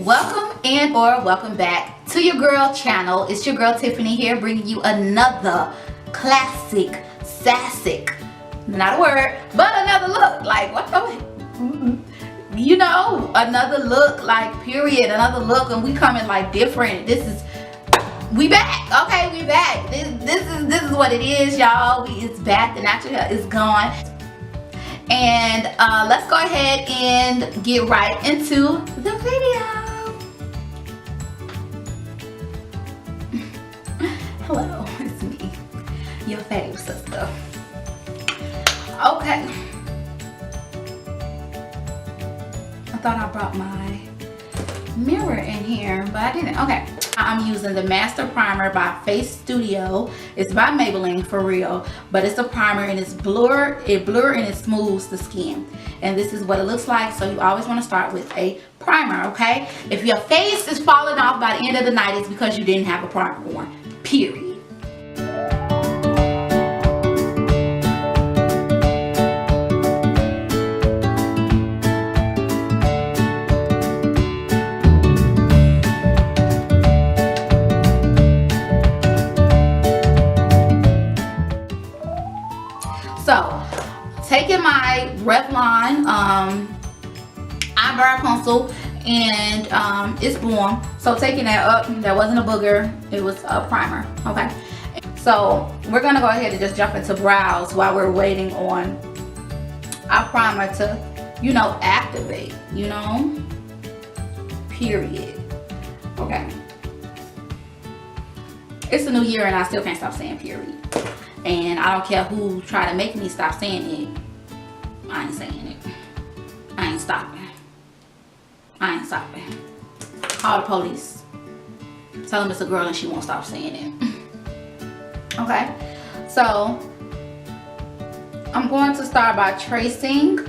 Welcome and or welcome back to your girl channel. It's your girl Tiffany here, bringing you another classic, sassic, not a word, but another look. Like what the, you know, another look, like period, another look, and we coming like different. This is, we back, okay, we back. This is what it is, y'all. It's back. The natural hair is gone. And let's go ahead and get right into the video. Hello, it's me, your fave sister. Okay. I thought I brought my mirror in here, but I didn't. Okay. I'm using the Master Primer by Face Studio. It's by Maybelline for real, but it's a primer and it's blur and it smooths the skin. And this is what it looks like. So you always want to start with a primer, okay? If your face is falling off by the end of the night, it's because you didn't have a primer on, period. So, taking my Revlon eyebrow pencil, and it's warm. So taking that up, that wasn't a booger, it was a primer, okay? So we're gonna go ahead and just jump into brows while we're waiting on our primer to, you know, activate, you know, period, okay? It's a new year and I still can't stop saying period. And I don't care who try to make me stop saying it. I ain't saying it. I ain't stopping. I ain't stopping. Call the police. Tell them it's a girl and she won't stop saying it. Okay. So, I'm going to start by tracing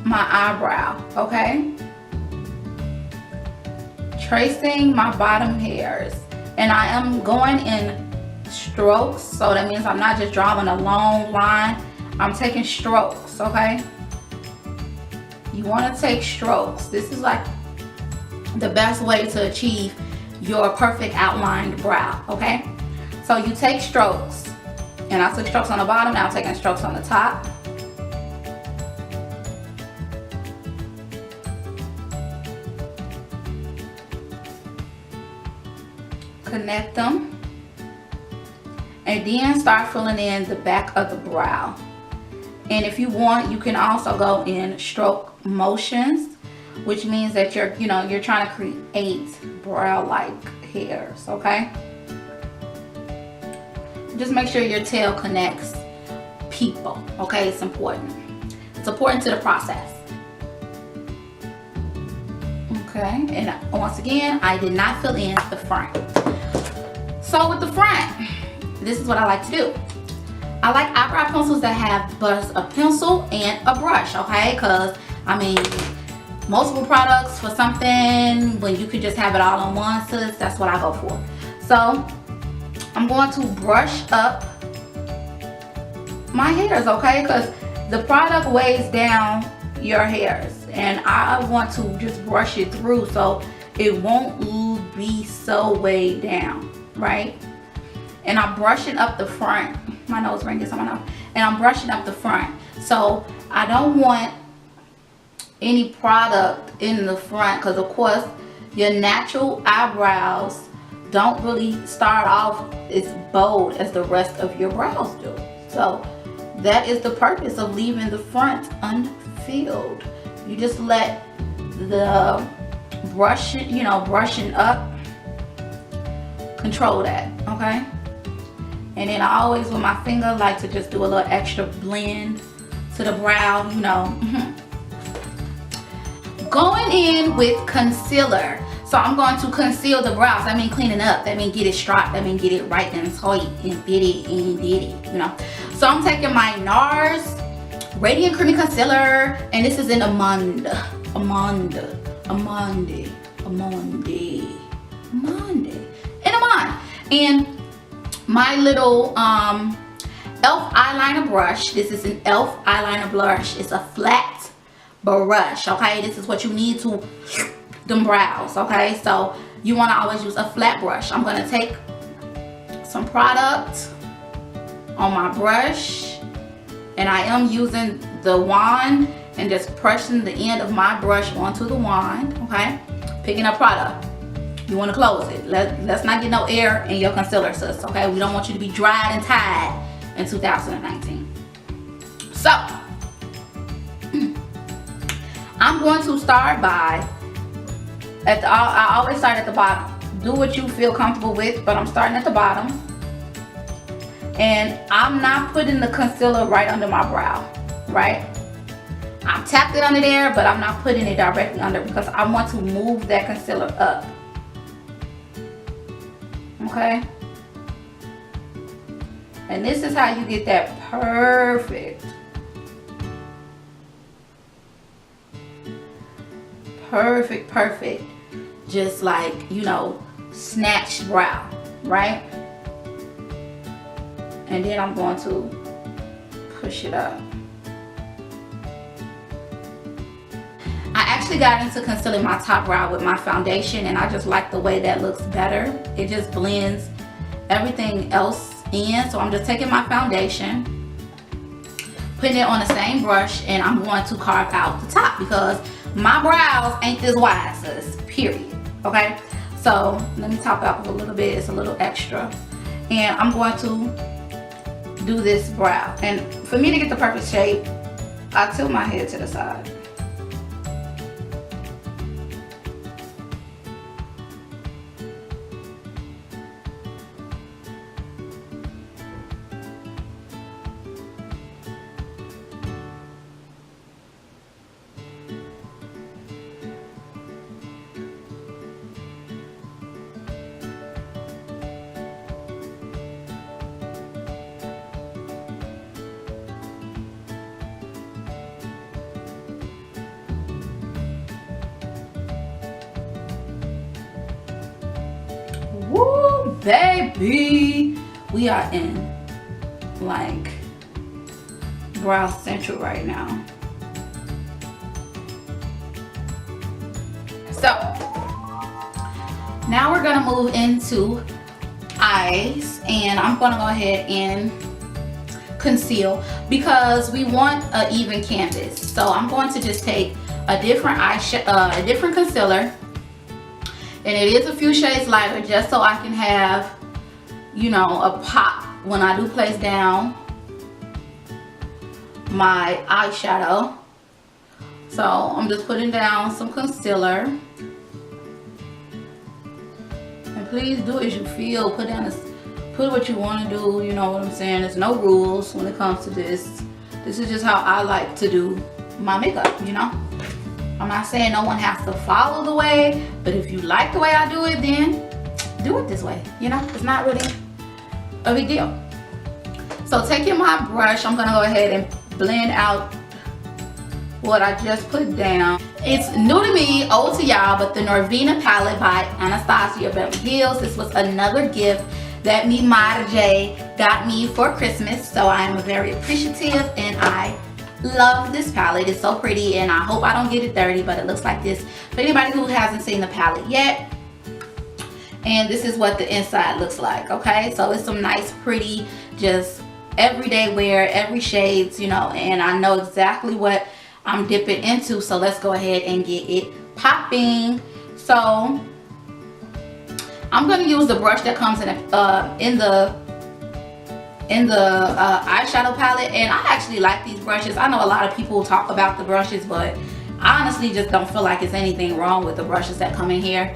my eyebrow. Okay. Tracing my bottom hairs. And I am going in strokes, so that means I'm not just drawing a long line, I'm taking strokes, okay? You want to take strokes. This is like the best way to achieve your perfect outlined brow, okay? So you take strokes, and I took strokes on the bottom, now I'm taking strokes on the top. Connect them. And then start filling in the back of the brow. And if you want, you can also go in stroke motions, which means that you're trying to create brow-like hairs, okay? Just make sure your tail connects people, okay? It's important. It's important to the process. Okay, and once again, I did not fill in the front. So with the front, this is what I like to do. I like eyebrow pencils that have both a pencil and a brush, okay? Because, I mean, multiple products for something when you could just have it all in one, sis, that's what I go for. So, I'm going to brush up my hairs, okay? Because the product weighs down your hairs. And I want to just brush it through so it won't be so weighed down, right? And I'm brushing up the front. My nose ring is on my nose. And I'm brushing up the front. So I don't want any product in the front, because of course your natural eyebrows don't really start off as bold as the rest of your brows do. So that is the purpose of leaving the front unfilled. You just let the brushing up control that, okay? And then I always, with my finger, like to just do a little extra blend to the brow, you know. Going in with concealer. So I'm going to conceal the brows. That means cleaning up. That means get it straight. That means get it right and tight and bitty and ditty, you know. So I'm taking my NARS Radiant Creamy Concealer, and this is in Amande. And my little e.l.f. eyeliner brush. This is an e.l.f. eyeliner brush. It's a flat brush, okay? This is what you need to them brows, okay? So you want to always use a flat brush. I'm going to take some product on my brush, and I am using the wand and just pressing the end of my brush onto the wand, okay? Picking up product. You want to close it. Let's not get no air in your concealer, sis, okay? We don't want you to be dried and tied in 2019. So, I'm going to start by, I always start at the bottom. Do what you feel comfortable with, but I'm starting at the bottom. And I'm not putting the concealer right under my brow, right? I've tapped it under there, but I'm not putting it directly under because I want to move that concealer up. Okay? And this is how you get that perfect just like, you know, snatched brow, right? And then I'm going to push it up. I actually got into concealing my top brow with my foundation, and I just like the way that looks better. It just blends everything else in. So I'm just taking my foundation, putting it on the same brush, and I'm going to carve out the top because my brows ain't this wide, sis, period. Okay, so let me top out with a little bit. It's a little extra, and I'm going to do this brow. And for me to get the perfect shape, I tilt my head to the side. Woo, baby, we are in like brow central right now. So now we're gonna move into eyes, and I'm gonna go ahead and conceal because we want an even canvas. So I'm going to just take a different a different concealer. And it is a few shades lighter just so I can have, you know, a pop when I do place down my eyeshadow. So I'm just putting down some concealer. And please do as you feel. Put what you want to do, you know what I'm saying? There's no rules when it comes to this. This is just how I like to do my makeup, you know? I'm not saying no one has to follow the way, but if you like the way I do it, then do it this way. You know, it's not really a big deal. So taking my brush, I'm gonna go ahead and blend out what I just put down. It's new to me, old to y'all, but the Norvina palette by Anastasia Beverly Hills. This was another gift that me Marjay got me for Christmas, so I am very appreciative, and I love this palette. It's so pretty, and I hope I don't get it dirty, but it looks like this for anybody who hasn't seen the palette yet. And this is what the inside looks like. Okay, so it's some nice, pretty, just everyday wear, every shades, you know, and I know exactly what I'm dipping into, so let's go ahead and get it popping. So I'm going to use the brush that comes in the eyeshadow palette, and I actually like these brushes. I know a lot of people talk about the brushes, but I honestly just don't feel like it's anything wrong with the brushes that come in here.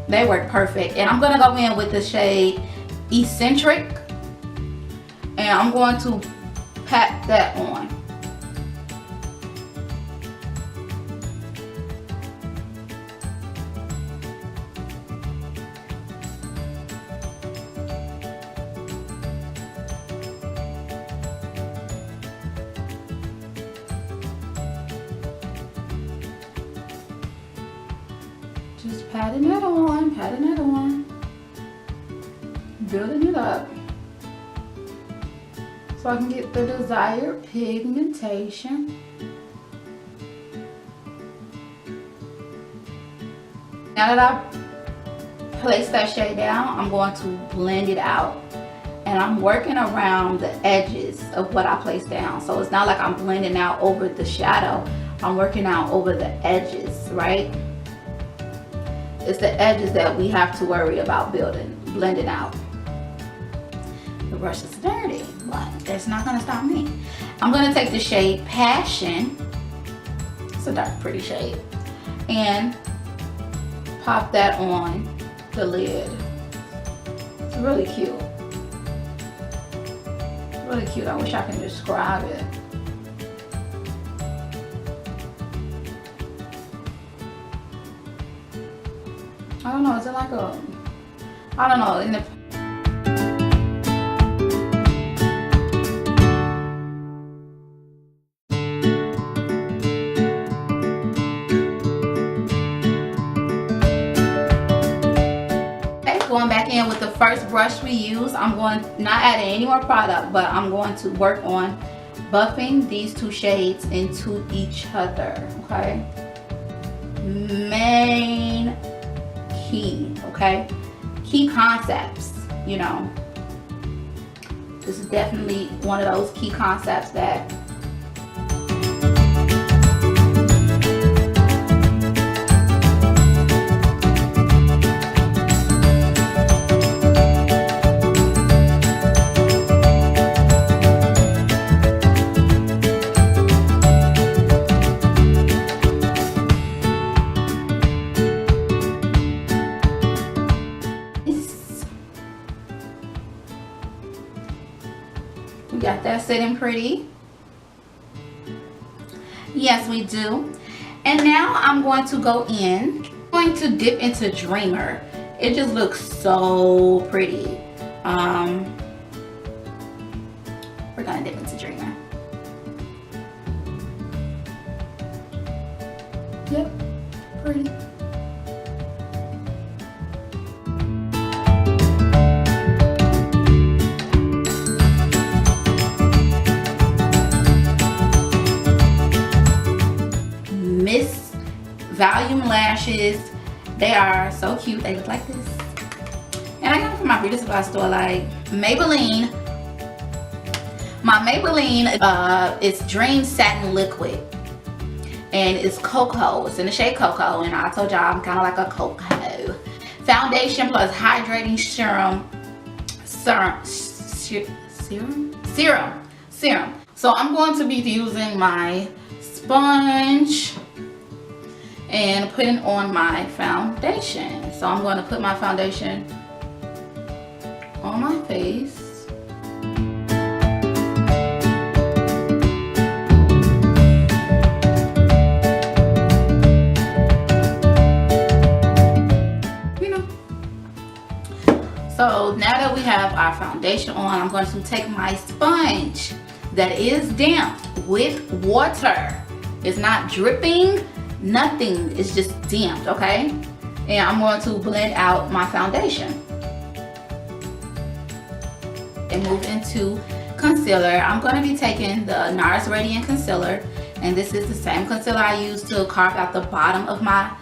They work perfect. And I'm gonna go in with the shade Eccentric, and I'm going to pat that on. Just patting it on, building it up so I can get the desired pigmentation. Now that I place that shade down, I'm going to blend it out. And I'm working around the edges of what I placed down. So it's not like I'm blending out over the shadow. I'm working out over the edges, right? It's the edges that we have to worry about blending out. The brush is dirty, but that's not gonna stop me. I'm gonna take the shade Passion. It's a dark, pretty shade. And pop that on the lid. It's really cute. Really cute. I wish I can describe it. I don't know, is it like a, I don't know, in the going back in with the first brush we use. I'm going, not adding any more product, but I'm going to work on buffing these two shades into each other, okay? Main key, okay? Key concepts, you know. This is definitely one of those key concepts that we got that sitting pretty. Yes, we do. And now I'm going to go in. I'm going to dip into Dreamer. It just looks so pretty. We're gonna dip into Dreamer. Yep, pretty. Miss Volume Lashes. They are so cute. They look like this. And I got them from my beauty supply store, like Maybelline. My Maybelline is Dream Satin Liquid. And it's Cocoa. It's in the shade Cocoa. And I told y'all I'm kind of like a Cocoa. Foundation plus hydrating serum. So I'm going to be using my sponge and putting on my foundation. So I'm going to put my foundation on my face. So now that we have our foundation on, I'm going to take my sponge that is damp with water. It's not dripping, nothing. It's just damped, okay? And I'm going to blend out my foundation. And move into concealer. I'm going to be taking the NARS Radiant Concealer. And this is the same concealer I used to carve out the bottom of my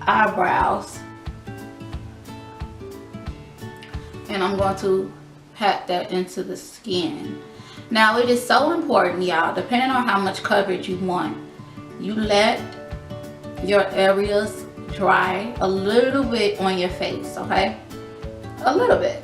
eyebrows. And I'm going to pat that into the skin. Now it is so important, y'all, depending on how much coverage you want, you let your areas dry a little bit on your face, okay? A little bit.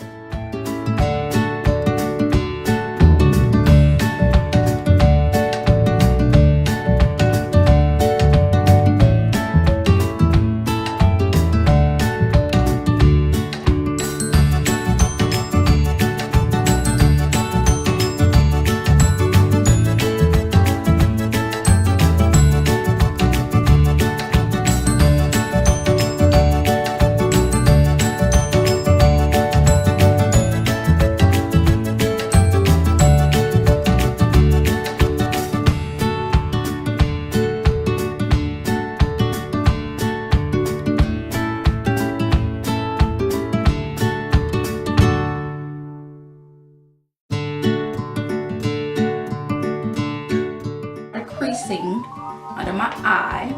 Under my eye,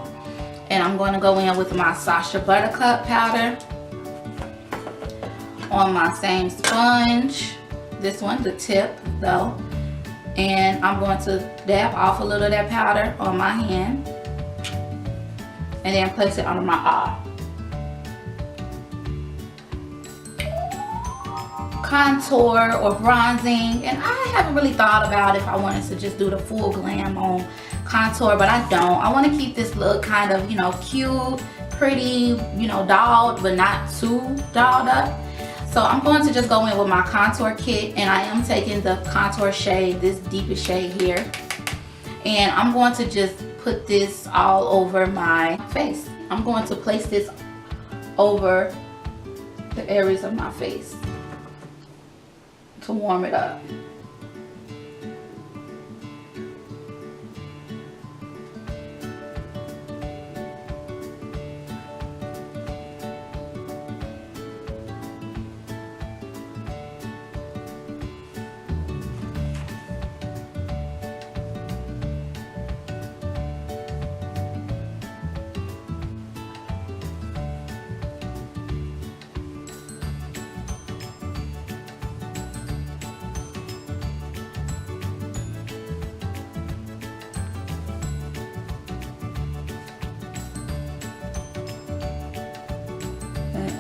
I'm going to go in with my Sacha Buttercup powder on my same sponge. This one, the tip though. And I'm going to dab off a little of that powder on my hand. And then place it under my eye. Contour or bronzing, and I haven't really thought about if I wanted to just do the full glam on contour, but I don't. I want to keep this look kind of, you know, cute, pretty, you know, dolled, but not too dolled up. So I'm going to just go in with my contour kit, and I am taking the contour shade, this deepest shade here, and I'm going to just put this all over my face. I'm going to place this over the areas of my face to warm it up.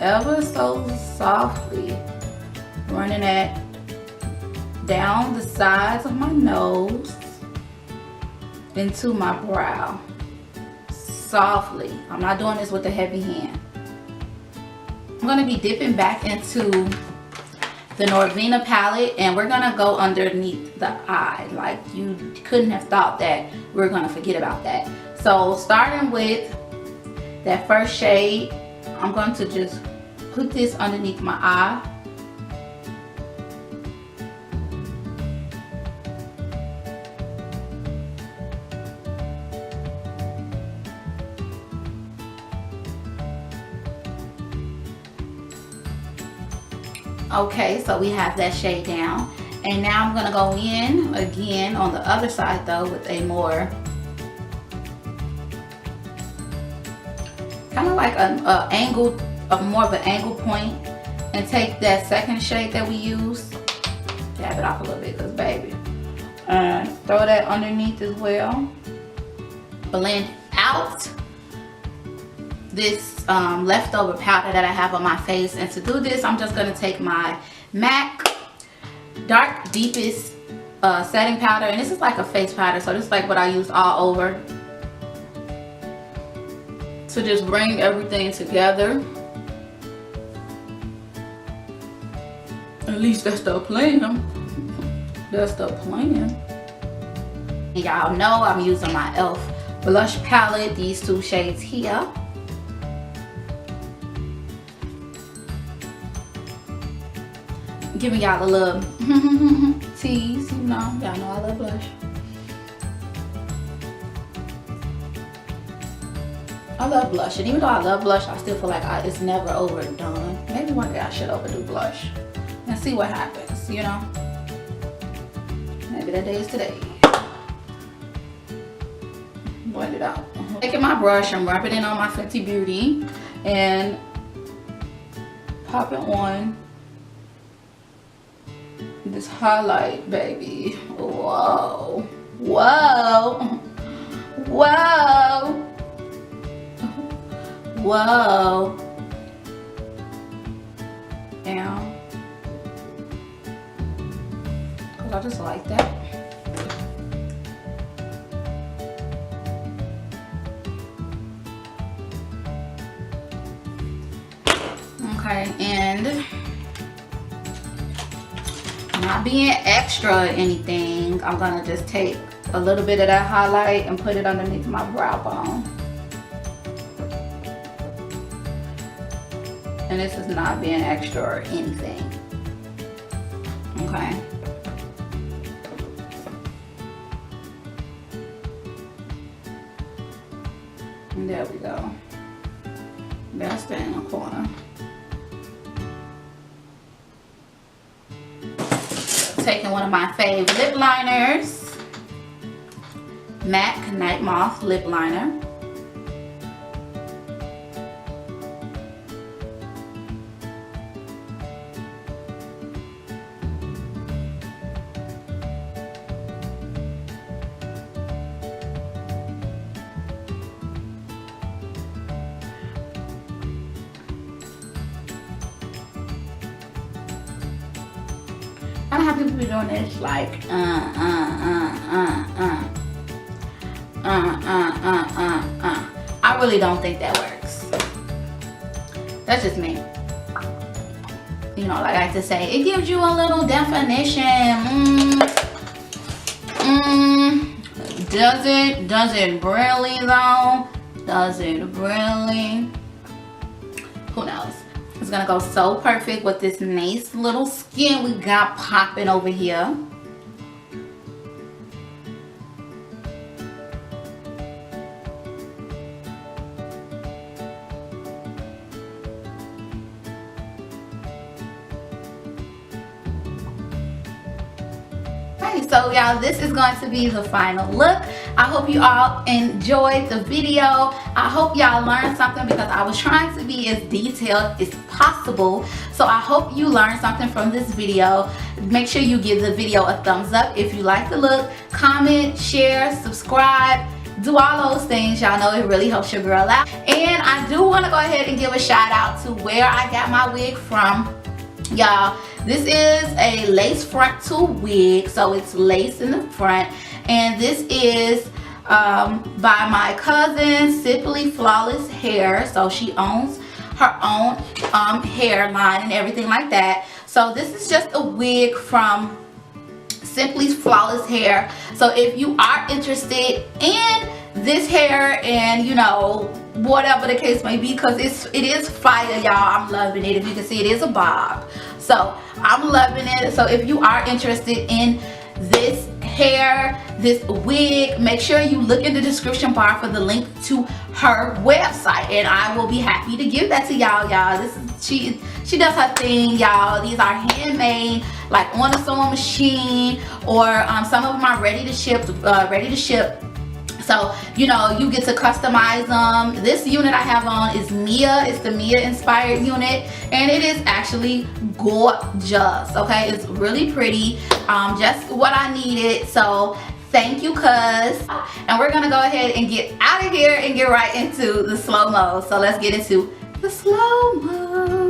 Ever so softly running it down the sides of my nose into my brow. Softly. I'm not doing this with a heavy hand. I'm going to be dipping back into the Norvina palette, and we're going to go underneath the eye. Like, you couldn't have thought that we're going to forget about that. So starting with that first shade, I'm going to just put this underneath my eye. Okay, so we have that shade down. And now I'm going to go in again on the other side though with a more kind of like more of an angle point, and take that second shade that we use, dab it off a little bit, because baby, and throw that underneath as well. Blend out this leftover powder that I have on my face, and to do this I'm just going to take my MAC Dark Deepest setting powder, and this is like a face powder, so this is like what I use all over to just bring everything together. At least that's the plan. That's the plan. Y'all know I'm using my e.l.f. blush palette, these two shades here. Giving y'all a little tease, you know. Y'all know I love blush. I love blush, and even though I love blush, I still feel like it's never overdone. Maybe one day I should overdo blush and see what happens, you know. Maybe that day is today. Blend it out. Taking my brush and rubbing it on my Fenty Beauty and pop it on this highlight, baby. Whoa, whoa, whoa. Whoa. Down. Because I just like that. Okay, and not being extra or anything, I'm gonna just take a little bit of that highlight and put it underneath my brow bone. And this is not being extra or anything. Okay. And there we go. That's the inner corner. Taking one of my fave lip liners. MAC Night Moth lip liner. how people be doing this, like, I really don't think that works. That's just me. You know, like I like to say, it gives you a little definition. Does it really though? Does it really? Who knows? It's gonna go so perfect with this nice little skin we got popping over here. So y'all, this is going to be the final look. I hope you all enjoyed the video. I hope y'all learned something because I was trying to be as detailed as possible. So I hope you learned something from this video. Make sure you give the video a thumbs up if you like the look. Comment, share, subscribe. Do all those things. Y'all know it really helps your girl out. And I do want to go ahead and give a shout out to where I got my wig from. Y'all, this is a lace front to wig, so it's lace in the front, and this is by my cousin Simply Flawless Hair. So she owns her own hair line and everything like that. So this is just a wig from Simply Flawless Hair. So if you are interested in this hair, and you know, whatever the case may be, because it is fire, y'all. I'm loving it. If you can see, it is a bob, so I'm loving it. So if you are interested in this hair, this wig, make sure you look in the description bar for the link to her website, and I will be happy to give that to y'all. This is she does her thing, y'all. These are handmade, like on a sewing machine, or some of them are ready to ship. So, you know, you get to customize them. This unit I have on is Mia. It's the Mia inspired unit, and it is actually gorgeous. Okay, it's really pretty. Just what I needed. So thank you, cuz. And we're gonna go ahead and get out of here and get right into the slow-mo. So let's get into the slow-mo.